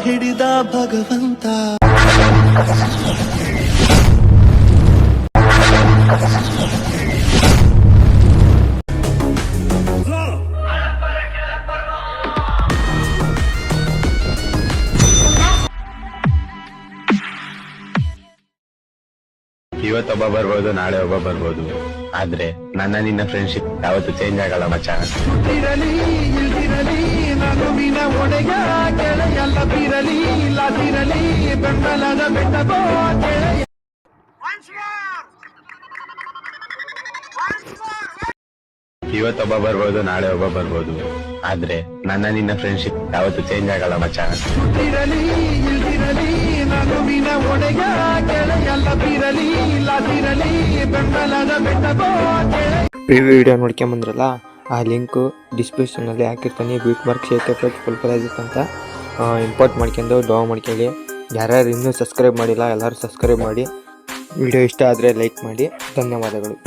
ಹಿಡಿದ ಭಗವಂತ. ಇವತ್ತೊಬ್ಬ ಬರ್ಬೋದು, ನಾಳೆ ಒಬ್ಬ ಬರ್ಬೋದು, ಆದ್ರೆ ನನ್ನ ನಿನ್ನ ಫ್ರೆಂಡ್ಶಿಪ್ ಯಾವತ್ತು ಚೇಂಜ್ ಆಗಲ್ಲ ಮಚ್ಚ. ಇರಲಿ ಇಲ್ದಿರಲಿ ನಗುವಿನ ಒಡೆಯ ಗೆಳೆಯಲ್ಲ ಬಿರಲಿ ಇಲ್ಲದಿರಲಿ ಬೆಂಬಲದ ಬೆಟ್ಟಬೋ ಗೆಳೆಯ. ಇವತ್ತೊಬ್ಬ ಬರ್ಬೋದು, ನಾಳೆ ಒಬ್ಬ ಬರ್ಬೋದು, ಆದ್ರೆ ನನ್ನ ನಿನ್ನ ಫ್ರೆಂಡ್ಶಿಪ್ ಯಾವತ್ತು ಚೇಂಜ್ ಆಗಲ್ಲ ಮಚ್ಚ. ಇರಲಿ ಇಲ್ದಿರಲಿ ನಗುವಿನ ಒಡೆಯ ಗೆಳೆಯಲ್ಲ ಬಿರಲಿ ಇಲ್ಲದಿರಲಿ ಬೆಂಬಲದ ಬೆಟ್ಟಬೋ ಗೆಳೆಯ. ಪ್ರಿವ್ಯೂ ವಿಡಿಯೋ ನೋಡ್ಕೊಂಬಂದ್ರಲ್ಲ, ಆ ಲಿಂಕು ಡಿಸ್ಕ್ರಿಪ್ಷನಲ್ಲಿ ಹಾಕಿರ್ತಾನೆ. Beat mark shake effect full price ಅಂತ ಇಂಪೋರ್ಟ್ ಮಾಡ್ಕೊಂಡು ಡೌನ್ ಮಾಡ್ಕೊಳ್ಳಿ. ಯಾರ್ಯಾರು ಇನ್ನೂ ಸಬ್ಸ್ಕ್ರೈಬ್ ಮಾಡಿಲ್ಲ ಎಲ್ಲರೂ ಸಬ್ಸ್ಕ್ರೈಬ್ ಮಾಡಿ. ವಿಡಿಯೋ ಇಷ್ಟ ಆದರೆ ಲೈಕ್ ಮಾಡಿ. ಧನ್ಯವಾದಗಳು.